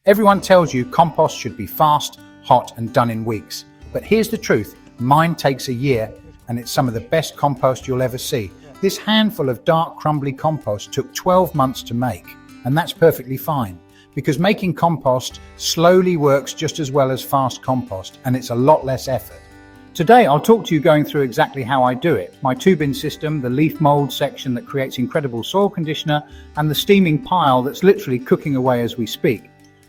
Everyone tells you compost should be fast, hot, and done in weeks. But here's the truth, mine takes a year, and it's some of the best compost you'll ever see. This handful of dark, crumbly compost took 12 months to make, and that's perfectly fine, because making compost slowly works just as well as fast compost, and it's a lot less effort. Today, I'll talk to you going through exactly how I do it. My 2-bin system, the leaf mold section that creates incredible soil conditioner, and the steaming pile that's literally cooking away as we speak.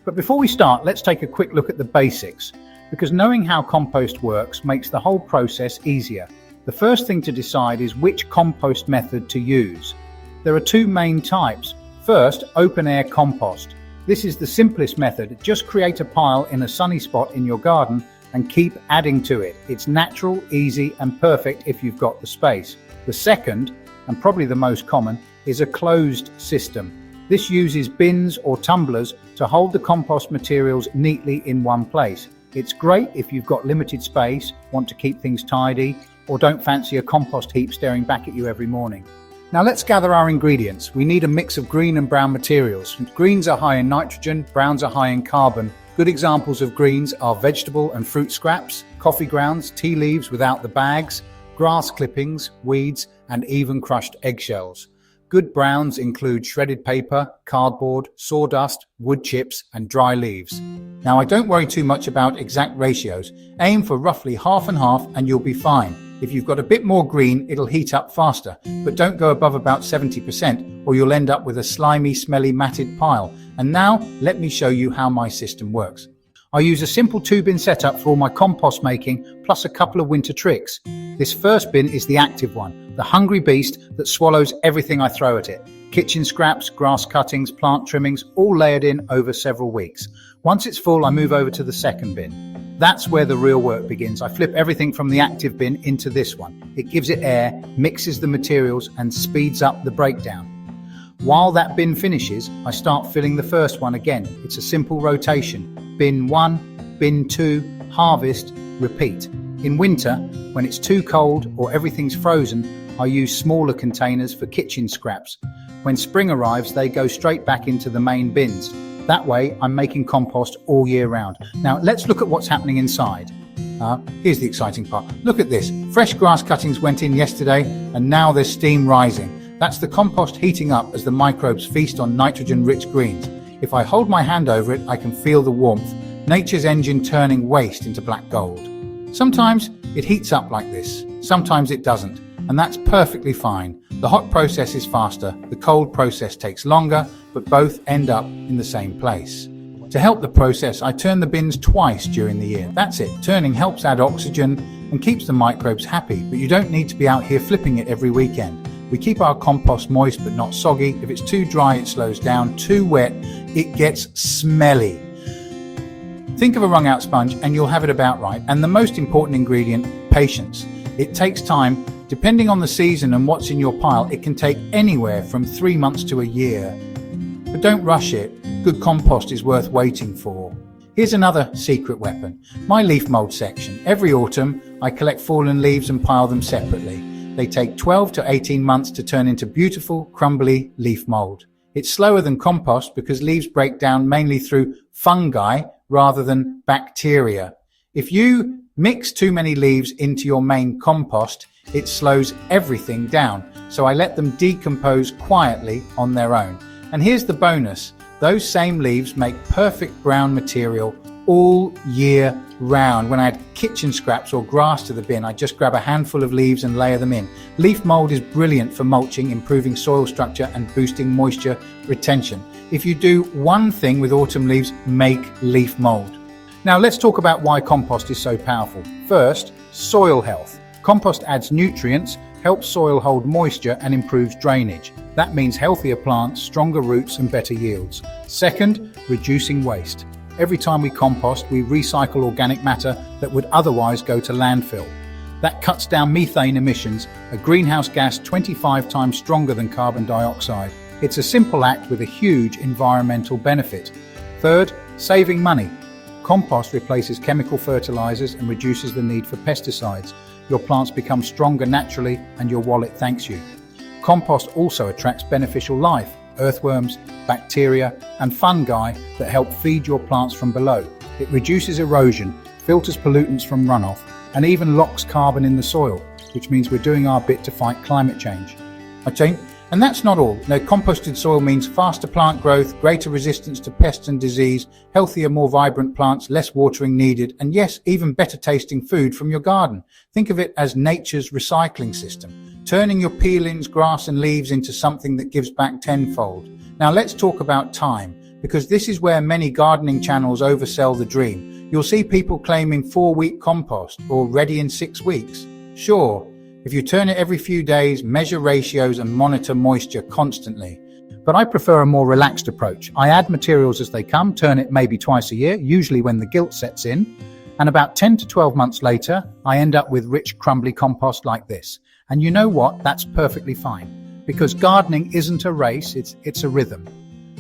But before we start, let's take a quick look at the basics, because knowing how compost works makes the whole process easier. The first thing to decide is which compost method to use. There are 2 main types. First, open air compost. This is the simplest method. Just create a pile in a sunny spot in your garden and keep adding to it. It's natural, easy, and perfect if you've got the space. The second, and probably the most common, is a closed system. This uses bins or tumblers to hold the compost materials neatly in one place. It's great if you've got limited space, want to keep things tidy, or don't fancy a compost heap staring back at you every morning. Now let's gather our ingredients. We need a mix of green and brown materials. Greens are high in nitrogen, browns are high in carbon. Good examples of greens are vegetable and fruit scraps, coffee grounds, tea leaves without the bags, grass clippings, weeds, and even crushed eggshells. Good browns include shredded paper, cardboard, sawdust, wood chips, and dry leaves. Now I don't worry too much about exact ratios. Aim for roughly half and half and you'll be fine. If you've got a bit more green, it'll heat up faster, but don't go above about 70% or you'll end up with a slimy, smelly, matted pile. And now, let me show you how my system works. I use a simple 2-bin setup for all my compost making, plus a couple of winter tricks. This first bin is the active one, the hungry beast that swallows everything I throw at it. Kitchen scraps, grass cuttings, plant trimmings, all layered in over several weeks. Once it's full, I move over to the second bin. That's where the real work begins. I flip everything from the active bin into this one. It gives it air, mixes the materials, and speeds up the breakdown. While that bin finishes, I start filling the first one again. It's a simple rotation. Bin 1, bin 2, harvest, repeat. In winter, when it's too cold or everything's frozen, I use smaller containers for kitchen scraps. When spring arrives, they go straight back into the main bins. That way, I'm making compost all year round. Now, let's look at what's happening inside. Here's the exciting part. Look at this. Fresh grass cuttings went in yesterday, and now there's steam rising. That's the compost heating up as the microbes feast on nitrogen-rich greens. If I hold my hand over it, I can feel the warmth. Nature's engine turning waste into black gold. Sometimes it heats up like this. Sometimes it doesn't. And that's perfectly fine. The hot process is faster, the cold process takes longer, but both end up in the same place. To help the process, I turn the bins twice during the year. That's it. Turning helps add oxygen and keeps the microbes happy, but you don't need to be out here flipping it every weekend. We keep our compost moist but not soggy. If it's too dry, it slows down. Too wet, it gets smelly. Think of a wrung out sponge and you'll have it about right. And the most important ingredient, patience. It takes time. Depending on the season and what's in your pile, it can take anywhere from 3 months to a year. But don't rush it. Good compost is worth waiting for. Here's another secret weapon, my leaf mold section. Every autumn, I collect fallen leaves and pile them separately. They take 12 to 18 months to turn into beautiful, crumbly leaf mold. It's slower than compost because leaves break down mainly through fungi rather than bacteria. If you mix too many leaves into your main compost, it slows everything down. So I let them decompose quietly on their own. And here's the bonus. Those same leaves make perfect brown material all year round. When I add kitchen scraps or grass to the bin, I just grab a handful of leaves and layer them in. Leaf mold is brilliant for mulching, improving soil structure and boosting moisture retention. If you do one thing with autumn leaves, make leaf mold. Now let's talk about why compost is so powerful. First, soil health. Compost adds nutrients, helps soil hold moisture and improves drainage. That means healthier plants, stronger roots and better yields. Second, reducing waste. Every time we compost, we recycle organic matter that would otherwise go to landfill. That cuts down methane emissions, a greenhouse gas 25 times stronger than carbon dioxide. It's a simple act with a huge environmental benefit. Third, saving money. Compost replaces chemical fertilizers and reduces the need for pesticides. Your plants become stronger naturally and your wallet thanks you. Compost also attracts beneficial life. earthworms, bacteria, and fungi that help feed your plants from below. It reduces erosion, filters pollutants from runoff, and even locks carbon in the soil, which means we're doing our bit to fight climate change. Okay? And that's not all. Now, composted soil means faster plant growth, greater resistance to pests and disease, healthier, more vibrant plants, less watering needed, and yes, even better tasting food from your garden. Think of it as nature's recycling system, turning your peelings, grass and leaves into something that gives back tenfold. Now let's talk about time, because this is where many gardening channels oversell the dream. You'll see people claiming 4-week compost or ready in 6 weeks. Sure, if you turn it every few days, measure ratios and monitor moisture constantly. But I prefer a more relaxed approach. I add materials as they come, turn it maybe twice a year, usually when the guilt sets in, and about 10 to 12 months later, I end up with rich, crumbly compost like this. And you know what? That's perfectly fine. Because gardening isn't a race, it's a rhythm.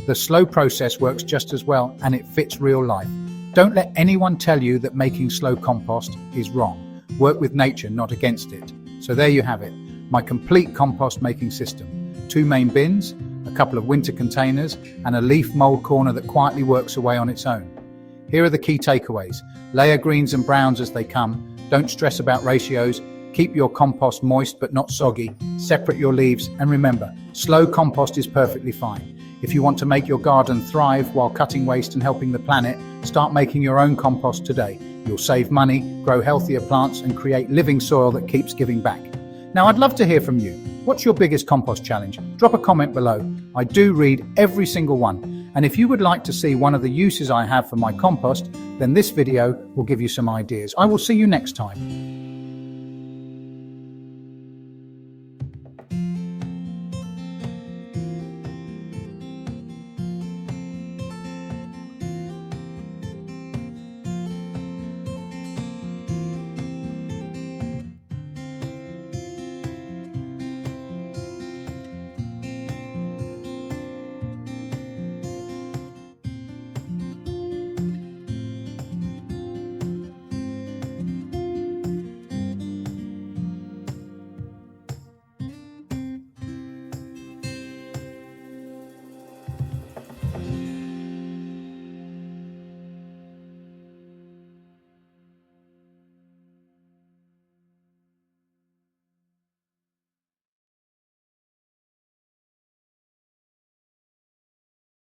The slow process works just as well, and it fits real life. Don't let anyone tell you that making slow compost is wrong. Work with nature, not against it. So there you have it, my complete compost making system. 2 main bins, a couple of winter containers, and a leaf mold corner that quietly works away on its own. Here are the key takeaways. Layer greens and browns as they come. Don't stress about ratios. Keep your compost moist but not soggy. Separate your leaves, and remember, slow compost is perfectly fine. If you want to make your garden thrive while cutting waste and helping the planet, start making your own compost today. You'll save money, grow healthier plants, and create living soil that keeps giving back. Now, I'd love to hear from you. What's your biggest compost challenge? Drop a comment below. I do read every single one. And if you would like to see one of the uses I have for my compost, then this video will give you some ideas. I will see you next time.